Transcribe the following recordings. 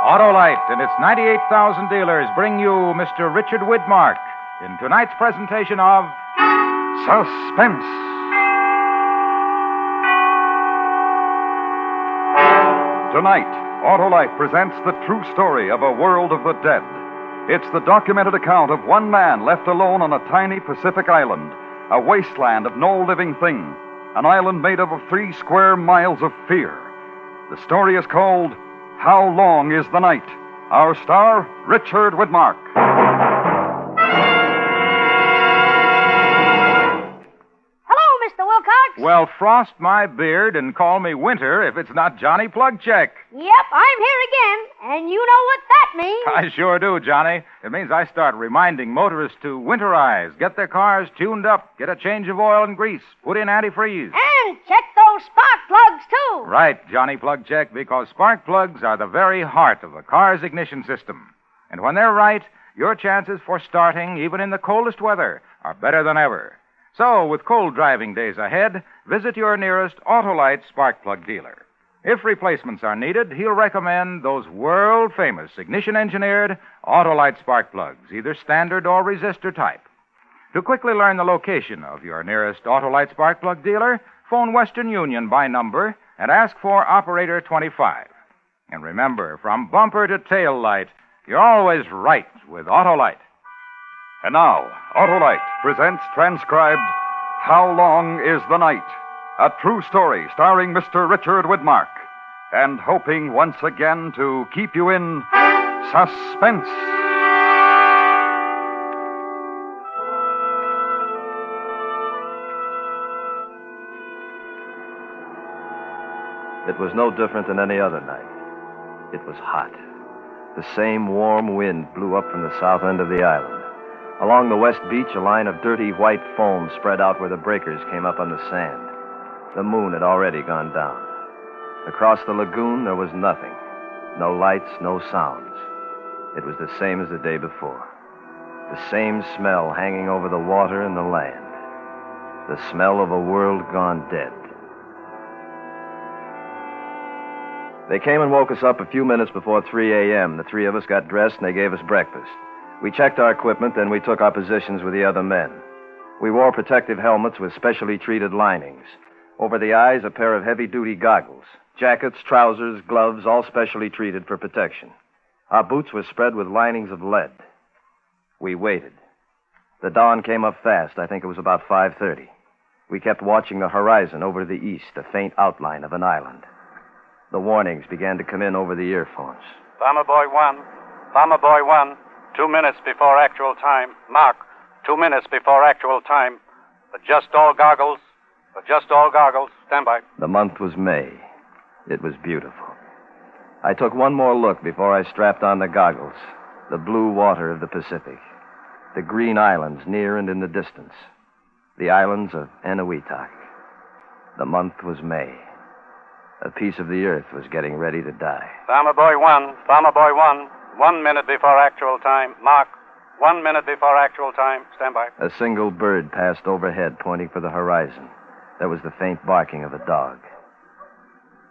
Autolite and its 98,000 dealers bring you Mr. Richard Widmark in tonight's presentation of Suspense. Tonight, Autolite presents the true story of a world of the dead. It's the documented account of one man left alone on a tiny Pacific island, a wasteland of no living thing, an island made up of 3 square miles of fear. The story is called How Long is the Night? Our star, Richard Widmark. Hello, Mr. Wilcox. Well, frost my beard and call me Winter if it's not Johnny Plugcheck. Yep, I'm here again, and you know what that means. I sure do, Johnny. It means I start reminding motorists to winterize, get their cars tuned up, get a change of oil and grease, put in antifreeze. And check those spark plugs, too. Right, Johnny Plugcheck, because spark plugs are the very heart of a car's ignition system. And when they're right, your chances for starting, even in the coldest weather, are better than ever. So, with cold driving days ahead, visit your nearest Autolite spark plug dealer. If replacements are needed, he'll recommend those world-famous ignition-engineered Autolite spark plugs, either standard or resistor type. To quickly learn the location of your nearest Autolite spark plug dealer, phone Western Union by number and ask for Operator 25. And remember, from bumper to tail light, you're always right with Autolite. And now, Autolite presents transcribed How Long is the Night? A true story starring Mr. Richard Widmark, and hoping once again to keep you in suspense. It was no different than any other night. It was hot. The same warm wind blew up from the south end of the island. Along the west beach, a line of dirty white foam spread out where the breakers came up on the sand. The moon had already gone down. Across the lagoon, there was nothing. No lights, no sounds. It was the same as the day before. The same smell hanging over the water and the land. The smell of a world gone dead. They came and woke us up a few minutes before 3 a.m. The 3 of us got dressed and they gave us breakfast. We checked our equipment, then we took our positions with the other men. We wore protective helmets with specially treated linings. Over the eyes, a pair of heavy-duty goggles. Jackets, trousers, gloves, all specially treated for protection. Our boots were spread with linings of lead. We waited. The dawn came up fast. I think it was about 5:30. We kept watching the horizon over to the east, a faint outline of an island. The warnings began to come in over the earphones. Bomber Boy 1, Bomber Boy 1, 2 minutes before actual time. Mark, 2 minutes before actual time. Adjust all goggles. Adjust all goggles. Stand by. The month was May. It was beautiful. I took one more look before I strapped on the goggles. The blue water of the Pacific. The green islands near and in the distance. The islands of Enewetak. The month was May. A piece of the earth was getting ready to die. Bomber Boy 1, Bomber Boy 1, 1 minute before actual time. Mark, 1 minute before actual time. Stand by. A single bird passed overhead, pointing for the horizon. There was the faint barking of a dog.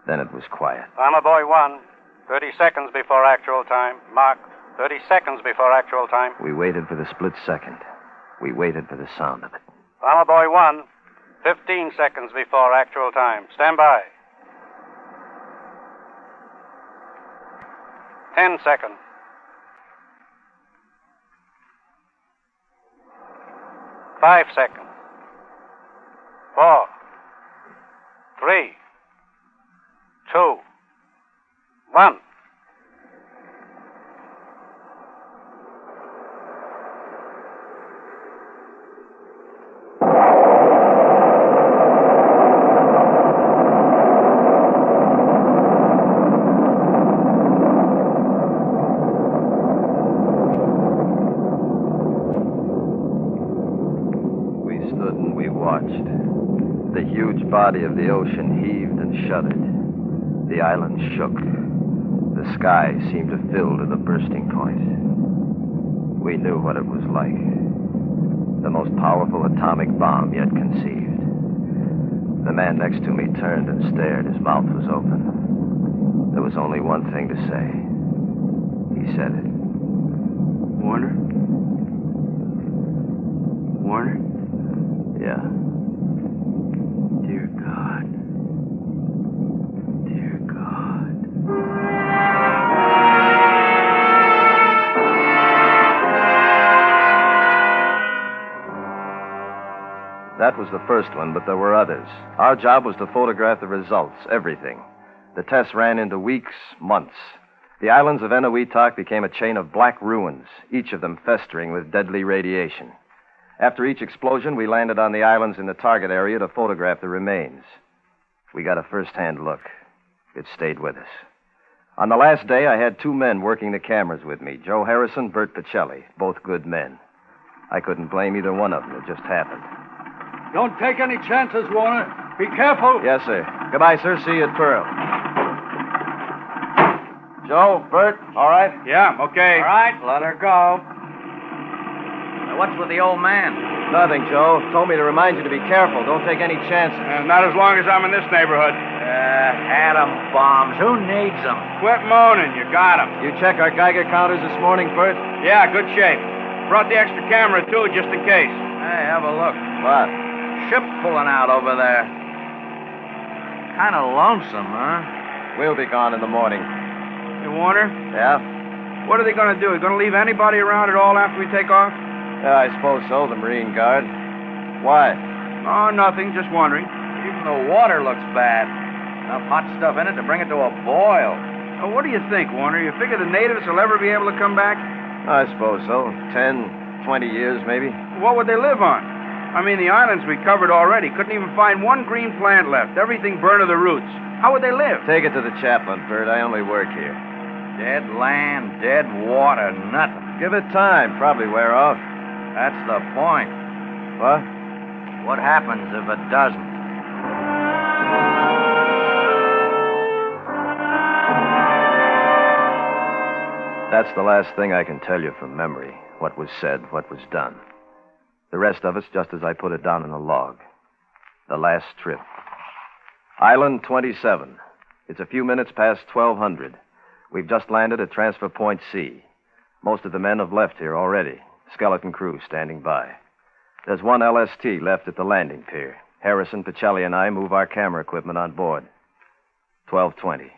Then it was quiet. Bomber Boy 1, 30 seconds before actual time. Mark, 30 seconds before actual time. We waited for the split second. We waited for the sound of it. Bomber Boy 1, 15 seconds before actual time. Stand by. 10 seconds. 5 seconds. 4, 3, 2, 1. The huge body of the ocean heaved and shuddered. The island shook. The sky seemed to fill to the bursting point. We knew what it was like. The most powerful atomic bomb yet conceived. The man next to me turned and stared. His mouth was open. There was only one thing to say. He said it. Warner? Warner? Yeah. Dear God. Dear God. That was the first one, but there were others. Our job was to photograph the results, everything. The tests ran into weeks, months. The islands of Siodmak became a chain of black ruins, each of them festering with deadly radiation. After each explosion, we landed on the islands in the target area to photograph the remains. We got a first-hand look. It stayed with us. On the last day, I had 2 men working the cameras with me, Joe Harrison, Bert Pacelli, both good men. I couldn't blame either one of them. It just happened. Don't take any chances, Warner. Be careful. Yes, sir. Goodbye, sir. See you at Pearl. Joe, Bert, all right? Yeah, okay. All right, let her go. What's with the old man? Nothing, Joe. Told me to remind you to be careful. Don't take any chances. Not as long as I'm in this neighborhood. Atom bombs. Who needs them? Quit moaning. You got 'em. You check our Geiger counters this morning, Bert? Yeah, good shape. Brought the extra camera, too, just in case. Hey, have a look. What? Ship pulling out over there. Kind of lonesome, huh? We'll be gone in the morning. Hey, Warner, Yeah? what are they going to do? Are they going to leave anybody around at all after we take off? Yeah, I suppose so, the Marine Guard. Why? Oh, nothing. Just wondering. Even the water looks bad. Enough hot stuff in it to bring it to a boil. Oh, what do you think, Warner? You figure the natives will ever be able to come back? I suppose so. 10, 20 years, maybe. What would they live on? I mean, the islands we covered already. Couldn't even find one green plant left. Everything burned to the roots. How would they live? Take it to the chaplain, Bert. I only work here. Dead land, dead water, nothing. Give it time. Probably wear off. That's the point. What? What happens if it doesn't? That's the last thing I can tell you from memory. What was said, what was done. The rest of it's just as I put it down in the log. The last trip. Island 27. It's a few minutes past 1200. We've just landed at Transfer Point C. Most of the men have left here already. Skeleton crew standing by. There's one LST left at the landing pier. Harrison, Pacelli, and I move our camera equipment on board. 12:20.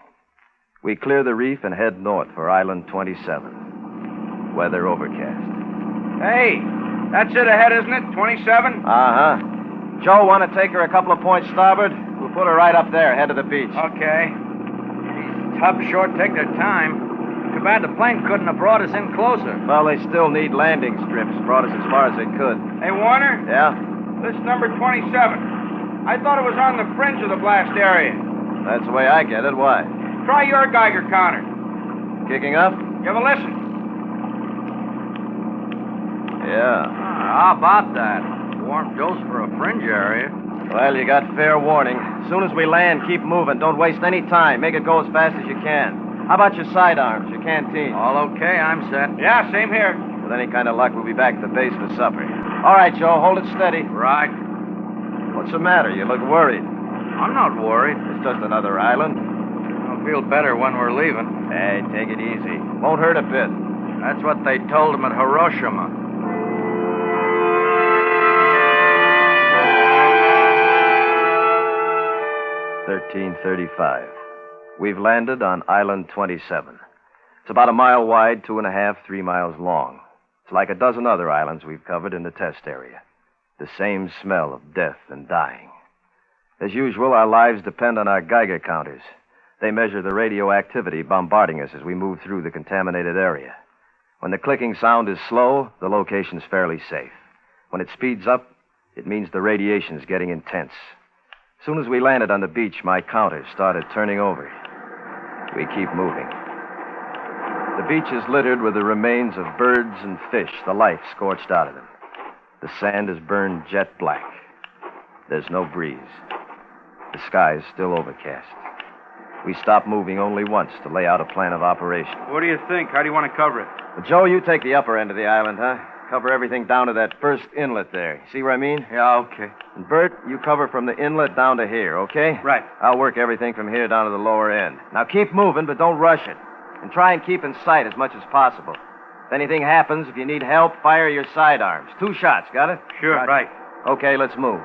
We clear the reef and head north for Island 27. Weather overcast. Hey, that's it ahead, isn't it? 27? Uh-huh. Joe, want to take her a couple of points starboard? We'll put her right up there, head of the beach. Okay. These tubs sure take their time. Too bad the plane couldn't have brought us in closer. Well, they still need landing strips. Brought us as far as they could. Hey, Warner, Yeah? this number 27. I thought it was on the fringe of the blast area. That's the way I get it. Why? Try your Geiger counter. Kicking up? Give a listen. Yeah. How about that? Warm dose for a fringe area. Well, you got fair warning. As soon as we land, keep moving. Don't waste any time. Make it go as fast as you can. How about your sidearms, your canteen? All okay, I'm set. Yeah, same here. With any kind of luck, we'll be back at the base for supper. All right, Joe, hold it steady. Right. What's the matter? You look worried. I'm not worried. It's just another island. I'll feel better when we're leaving. Hey, take it easy. Won't hurt a bit. That's what they told him at Hiroshima. $13.35. We've landed on Island 27. It's about a mile wide, 2.5, 3 miles long. It's like a dozen other islands we've covered in the test area. The same smell of death and dying. As usual, our lives depend on our Geiger counters. They measure the radioactivity bombarding us as we move through the contaminated area. When the clicking sound is slow, the location's fairly safe. When it speeds up, it means the radiation's getting intense. As soon as we landed on the beach, my counter started turning over. We keep moving. The beach is littered with the remains of birds and fish, the life scorched out of them. The sand is burned jet black. There's no breeze. The sky is still overcast. We stop moving only once to lay out a plan of operation. What do you think? How do you want to cover it? Well, Joe, you take the upper end of the island, huh? Cover everything down to that first inlet there. See what I mean? Yeah, okay. And Bert, you cover from the inlet down to here, okay? Right. I'll work everything from here down to the lower end. Now keep moving, but don't rush it. And try and keep in sight as much as possible. If anything happens, if you need help, fire your sidearms. 2 shots, got it? Sure. Right. Okay, let's move.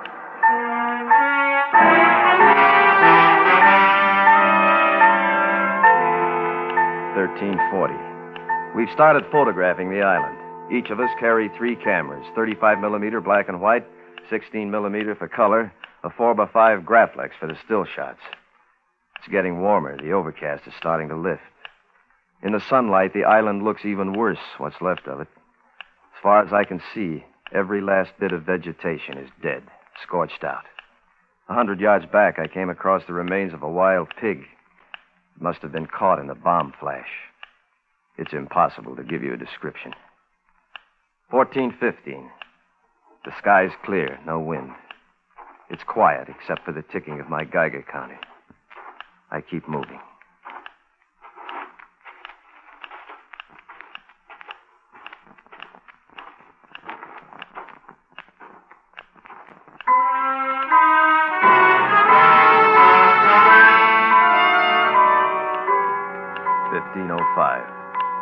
$13.40. We've started photographing the island. Each of us carry 3 cameras, 35 millimeter black and white, 16 millimeter for color, a 4x5 Graflex for the still shots. It's getting warmer. The overcast is starting to lift. In the sunlight, the island looks even worse, what's left of it. As far as I can see, every last bit of vegetation is dead, scorched out. 100 yards back, I came across the remains of a wild pig. It must have been caught in the bomb flash. It's impossible to give you a description. 14:15. The sky's clear, no wind. It's quiet except for the ticking of my Geiger counter. I keep moving.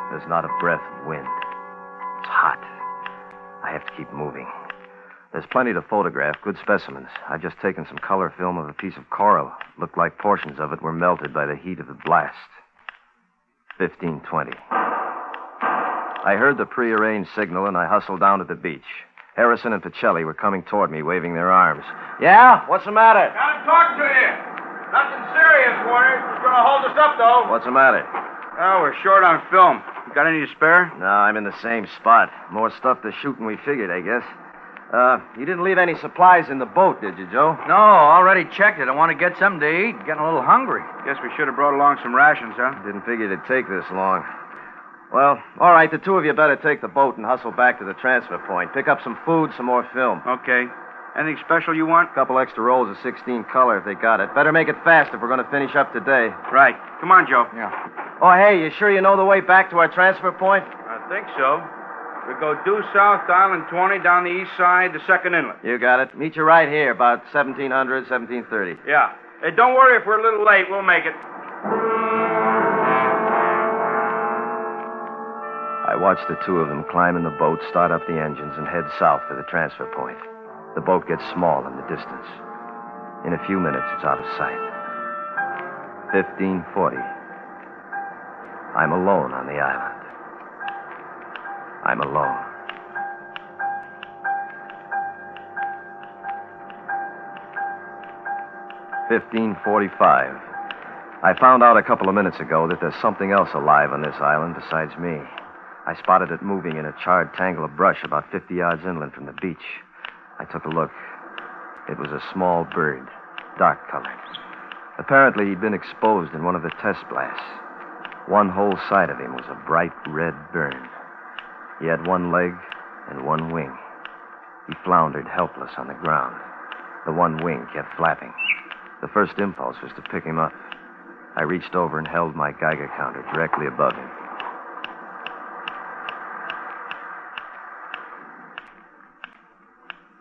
There's not a breath of wind. It's hot. I have to keep moving. There's plenty to photograph, good specimens. I've just taken some color film of a piece of coral. Looked like portions of it were melted by the heat of the blast. 15:20. I heard the prearranged signal, and I hustled down to the beach. Harrison and Pacelli were coming toward me, waving their arms. Yeah? What's the matter? Gotta talk to you. Nothing serious, Warner. It's gonna hold us up, though. What's the matter? Oh, we're short on film. You got any to spare? No, I'm in the same spot. More stuff to shoot than we figured, I guess. You didn't leave any supplies in the boat, did you, Joe? No, already checked it. I want to get something to eat. Getting a little hungry. Guess we should have brought along some rations, huh? Didn't figure it'd take this long. Well, all right, the 2 of you better take the boat and hustle back to the transfer point. Pick up some food, some more film. Okay. Anything special you want? A couple extra rolls of 16 color if they got it. Better make it fast if we're going to finish up today. Right. Come on, Joe. Yeah. Oh, hey, you sure you know the way back to our transfer point? I think so. We go due south to Island 20, down the east side, the second inlet. You got it. Meet you right here, about 1700, 1730. Yeah. Hey, don't worry if we're a little late. We'll make it. I watched the 2 of them climb in the boat, start up the engines, and head south for the transfer point. The boat gets small in the distance. In a few minutes, it's out of sight. 15:40. I'm alone on the island. I'm alone. $15:45. I found out a couple of minutes ago that there's something else alive on this island besides me. I spotted it moving in a charred tangle of brush about 50 yards inland from the beach. I took a look. It was a small bird, dark colored. Apparently, he'd been exposed in one of the test blasts. One whole side of him was a bright red burn. He had 1 leg and 1 wing. He floundered helpless on the ground. The 1 wing kept flapping. The first impulse was to pick him up. I reached over and held my Geiger counter directly above him.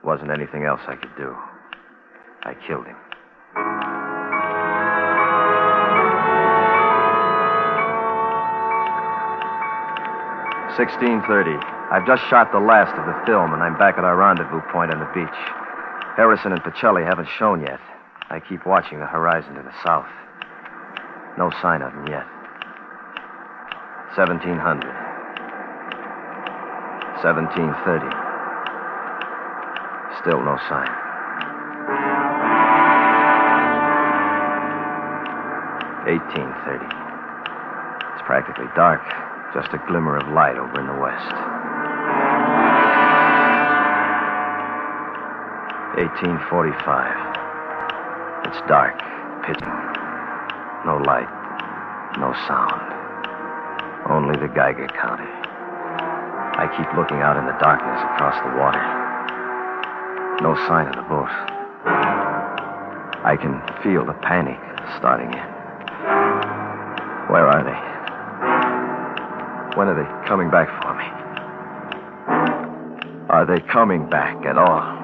Wasn't anything else I could do. I killed him. $16:30. I've just shot the last of the film, and I'm back at our rendezvous point on the beach. Harrison and Pacelli haven't shown yet. I keep watching the horizon to the south. No sign of them yet. 1700. 17:30. Still no sign. 18:30. It's practically dark. Just a glimmer of light over in the west. 18:45. It's dark, pitch. No light, no sound. Only the Geiger counter. I keep looking out in the darkness across the water. No sign of the boat. I can feel the panic starting in. Where are they? When are they coming back for me? Are they coming back at all?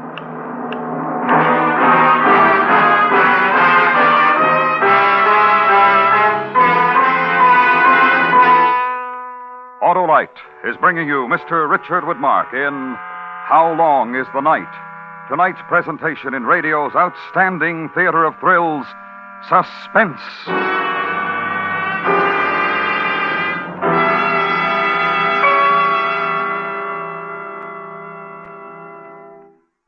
Autolite is bringing you Mr. Richard Widmark in How Long is the Night? Tonight's presentation in radio's outstanding theater of thrills, Suspense.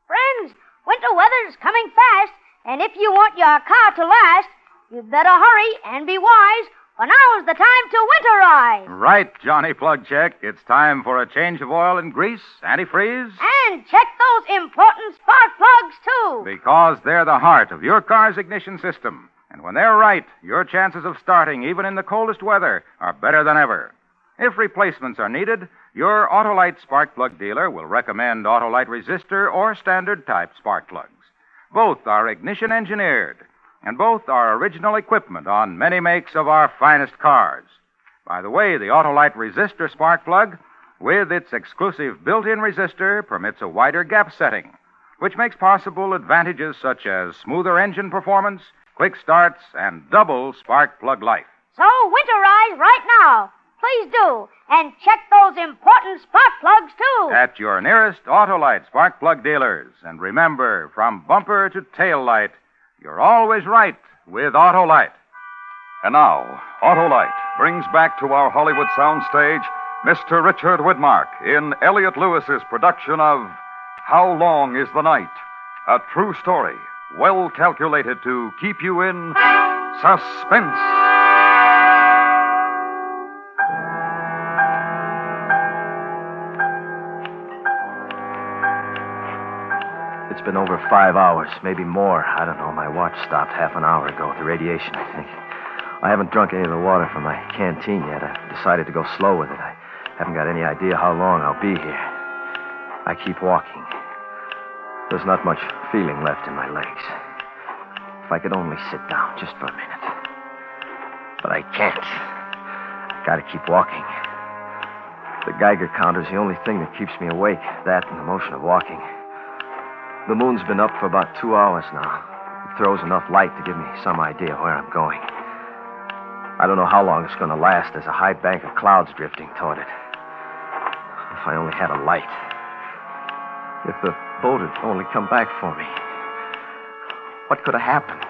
Friends, winter weather's coming fast, and if you want your car to last, you'd better hurry and be wise, for now's the time to winterize. Right, Johnny Plugcheck. It's time for a change of oil and grease, antifreeze. And check those important spark plugs, too. Because they're the heart of your car's ignition system. And when they're right, your chances of starting, even in the coldest weather, are better than ever. If replacements are needed, your Autolite spark plug dealer will recommend Autolite resistor or standard type spark plugs. Both are ignition engineered, and both are original equipment on many makes of our finest cars. By the way, the Autolite resistor spark plug, with its exclusive built-in resistor, permits a wider gap setting, which makes possible advantages such as smoother engine performance, quick starts, and double spark plug life. So winterize right now. Please do. And check those important spark plugs, too. At your nearest Autolite spark plug dealers. And remember, from bumper to tail light, you're always right with Autolite. And now, Autolite brings back to our Hollywood soundstage Mr. Richard Widmark in Elliot Lewis's production of How Long is the Night? A true story, well calculated to keep you in suspense. It's been over 5 hours, maybe more. I don't know. My watch stopped half an hour ago. The radiation, I think. I haven't drunk any of the water from my canteen yet. I've decided to go slow with it. I haven't got any idea how long I'll be here. I keep walking. There's not much feeling left in my legs. If I could only sit down just for a minute. But I can't. I gotta keep walking. The Geiger counter's the only thing that keeps me awake. That and the motion of walking. The moon's been up for about 2 hours now. It throws enough light to give me some idea where I'm going. I don't know how long it's going to last. There's a high bank of clouds drifting toward it. If I only had a light. If the boat had only come back for me. What could have happened?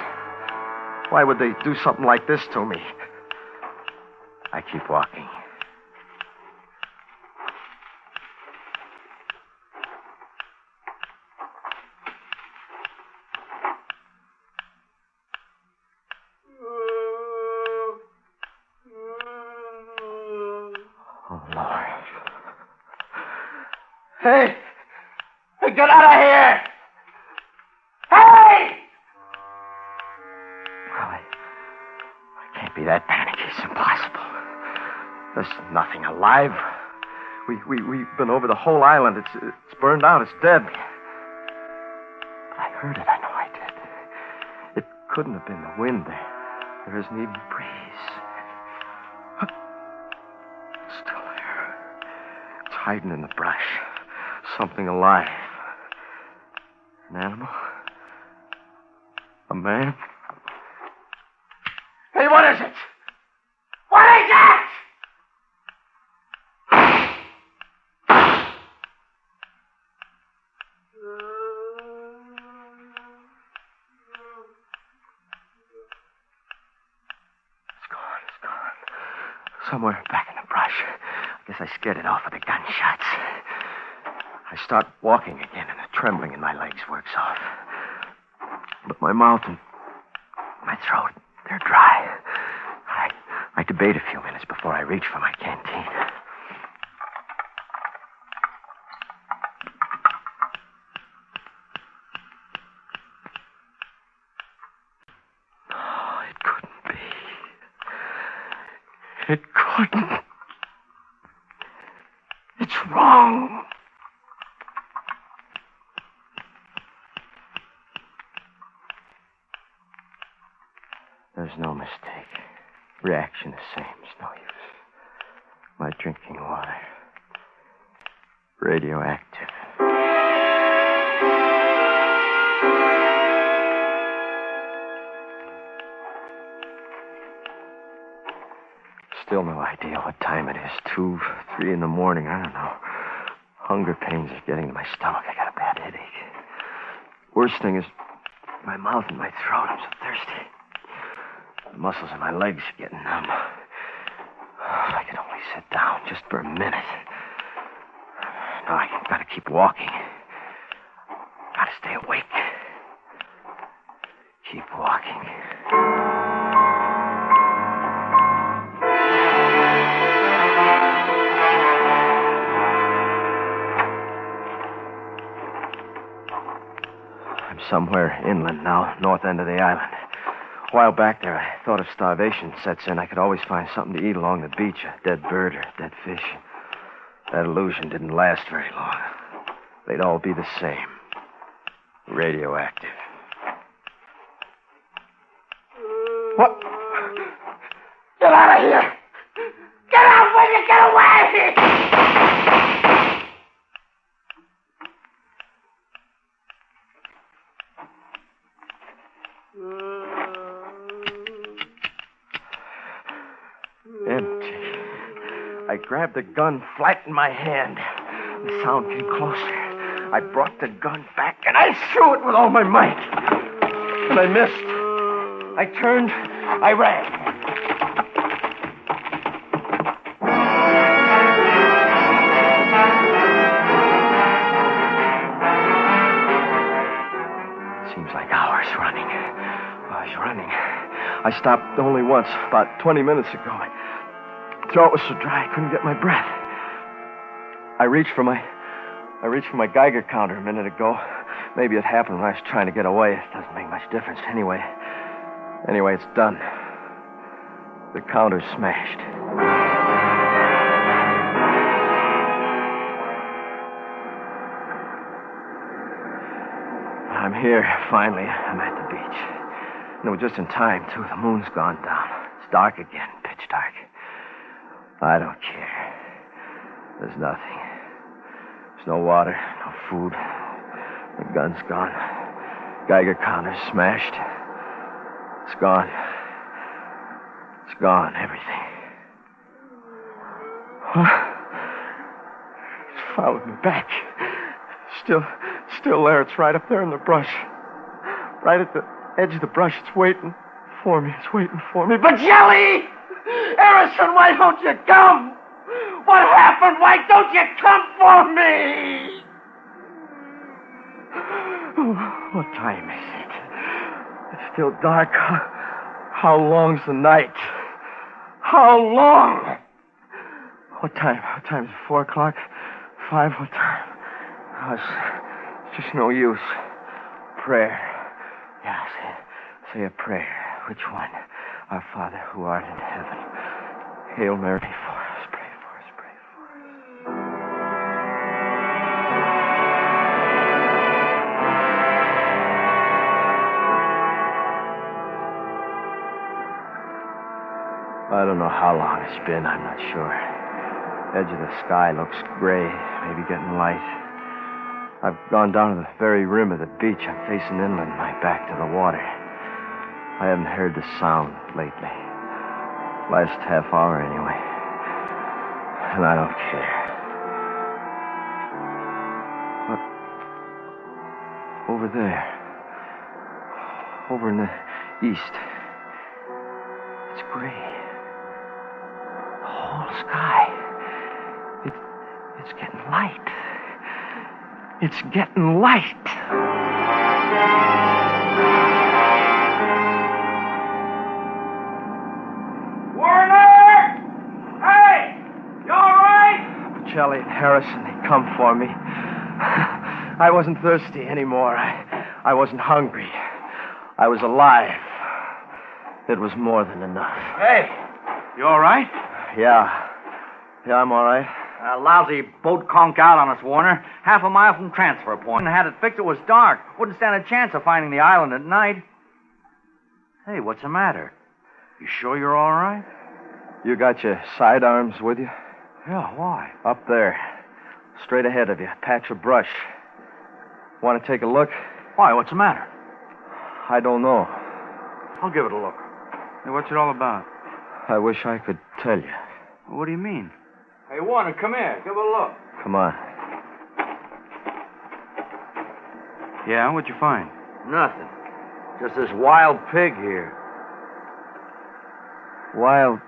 Why would they do something like this to me? I keep walking. Hey! Hey, get out of here! Hey! Well, I can't be that panicky. It's impossible. There's nothing alive. We've been over the whole island. It's burned out. It's dead. But I heard it. I know I did. It couldn't have been the wind. There isn't even a breeze. It's still there. It's hiding in the brush. Something alive. An animal? A man? Hey, what is it? What is it? It's gone. Somewhere back in the brush. I guess I scared it off with the gunshots. I start walking again, and the trembling in my legs works off. But my mouth and my throat, they're dry. I debate a few minutes before I reach for my canteen. Oh, it couldn't be. It couldn't. It's wrong. There's no mistake. Reaction the same. It's no use. My drinking water. Radioactive. Still no idea what time it is. 2, 3 in the morning. I don't know. Hunger pains are getting to my stomach. I got a bad headache. Worst thing is my mouth and my throat. I'm so thirsty. The muscles in my legs are getting numb. If I could only sit down just for a minute. No, I gotta keep walking. Gotta stay awake. Keep walking. I'm somewhere inland now, north end of the island. A while back there, I thought if starvation sets in, I could always find something to eat along the beach, a dead bird or a dead fish. That illusion didn't last very long. They'd all be the same. Radioactive. What? Get out of here! Get out when you get away! Empty. I grabbed the gun flat in my hand. The sound came closer. I brought the gun back and I threw it with all my might. And I missed. I turned. I ran. It seems like hours running. I was running. I stopped only once, about 20 minutes ago. My throat was so dry I couldn't get my breath. I reached for my Geiger counter a minute ago. Maybe it happened when I was trying to get away. It doesn't make much difference. Anyway, it's done. The counter's smashed. I'm here, finally. I'm at the beach. And we're just in time, too. The moon's gone down. It's dark again, pitch dark. I don't care. There's nothing. There's no water, no food. The gun's gone. Geiger counter's smashed. It's gone. It's gone, everything. It's followed me back. Still there. It's right up there in the brush. Right at the edge of the brush. It's waiting for me. It's waiting for me. But Jelly! Harrison, why don't you come? What happened? Why don't you come for me? What time is it? It's still dark. How long's the night? How long? What time? What time is it? 4 o'clock? 5? What time? Oh, it's just no use. Prayer. Yeah, say a prayer. Which one? Our Father who art in heaven. Hail Mary, pray for us, pray for us, pray for us. I don't know how long it's been, I'm not sure. Edge of the sky looks gray, maybe getting light. I've gone down to the very rim of the beach. I'm facing inland, my back to the water. I haven't heard the sound lately. Last half hour, anyway. And I don't care. But over there, over in the east, it's gray. The whole sky. It's getting light. It's getting light. Shelley and Harrison, they come for me. I wasn't thirsty anymore. I wasn't hungry. I was alive. It was more than enough. Hey, you all right? Yeah, I'm all right. A lousy boat conked out on us, Warner. Half a mile from transfer point. And had it fixed, it was dark. Wouldn't stand a chance of finding the island at night. Hey, what's the matter? You sure you're all right? You got your sidearms with you? Yeah, why? Up there. Straight ahead of you. Patch of brush. Want to take a look? Why? What's the matter? I don't know. I'll give it a look. Hey, what's it all about? I wish I could tell you. What do you mean? Hey, Warner, come here. Give a look. Come on. Yeah, what'd you find? Nothing. Just this wild pig here. Wild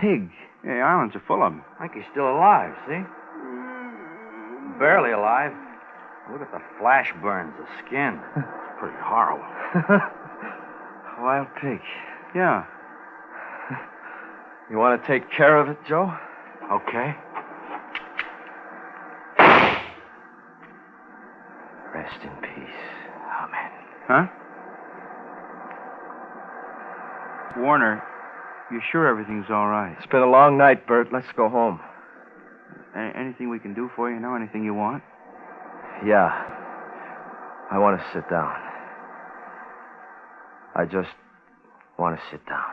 pig? Yeah, the islands are full of them. I think he's still alive, see? Barely alive. Look at the flash burns, the skin. It's pretty horrible. Wild pig. Yeah. You want to take care of it, Joe? Okay. Rest in peace. Amen. Huh? Warner, you sure everything's all right? It's been a long night, Bert. Let's go home. Anything we can do for you now? Anything you want? Yeah. I want to sit down. I just want to sit down.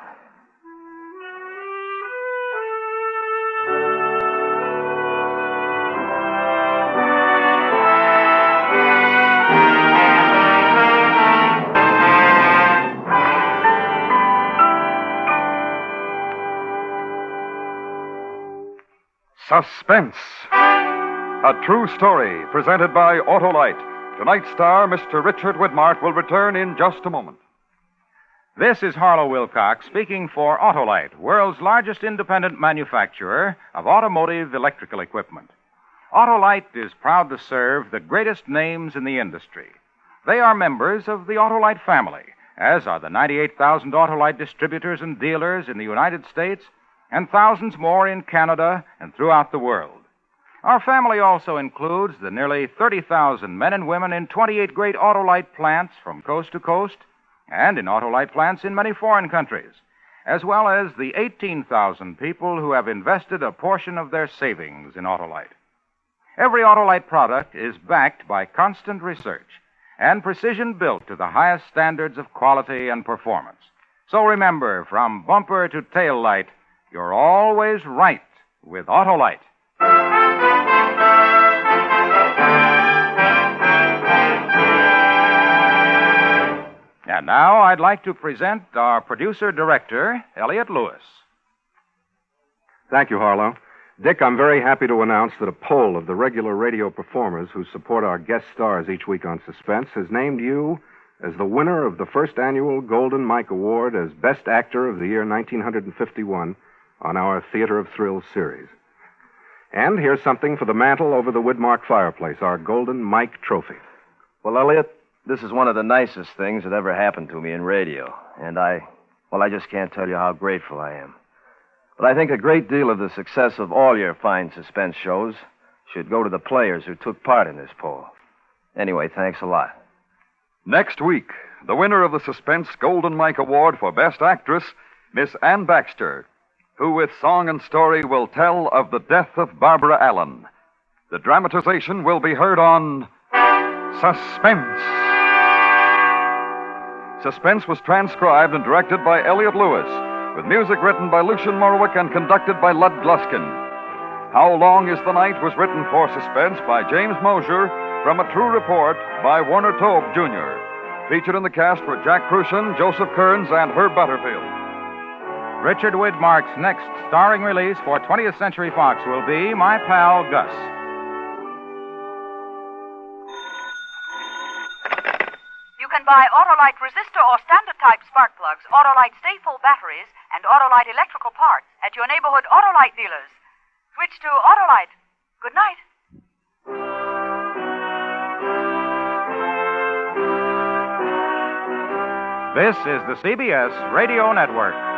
Suspense. A true story presented by Autolite. Tonight's star, Mr. Richard Widmark, will return in just a moment. This is Harlow Wilcox speaking for Autolite, world's largest independent manufacturer of automotive electrical equipment. Autolite is proud to serve the greatest names in the industry. They are members of the Autolite family, as are the 98,000 Autolite distributors and dealers in the United States and thousands more in Canada and throughout the world. Our family also includes the nearly 30,000 men and women in 28 great Autolite plants from coast to coast and in Autolite plants in many foreign countries, as well as the 18,000 people who have invested a portion of their savings in Autolite. Every Autolite product is backed by constant research and precision built to the highest standards of quality and performance. So remember, from bumper to tail light, you're always right with Autolite. And now I'd like to present our producer-director, Elliot Lewis. Thank you, Harlow. Dick, I'm very happy to announce that a poll of the regular radio performers who support our guest stars each week on Suspense has named you as the winner of the first annual Golden Mike Award as Best Actor of the year 1951 on our Theater of Thrills series. And here's something for the mantel over the Widmark fireplace, our Golden Mike trophy. Well, Elliot, this is one of the nicest things that ever happened to me in radio. And I just can't tell you how grateful I am. But I think a great deal of the success of all your fine suspense shows should go to the players who took part in this poll. Anyway, thanks a lot. Next week, the winner of the Suspense Golden Mike Award for Best Actress, Miss Ann Baxter, who with song and story will tell of the death of Barbara Allen. The dramatization will be heard on Suspense. Suspense was transcribed and directed by Elliot Lewis, with music written by Lucian Morwick and conducted by Lud Gluskin. How Long is the Night was written for Suspense by James Mosier from A True Report by Warner Tobe, Jr. Featured in the cast were Jack Crucian, Joseph Kearns, and Herb Butterfield. Richard Widmark's next starring release for 20th Century Fox will be My Pal Gus. You can buy Autolite resistor or standard-type spark plugs, Autolite stay-full batteries, and Autolite electrical parts at your neighborhood Autolite dealers. Switch to Autolite. Good night. This is the CBS Radio Network.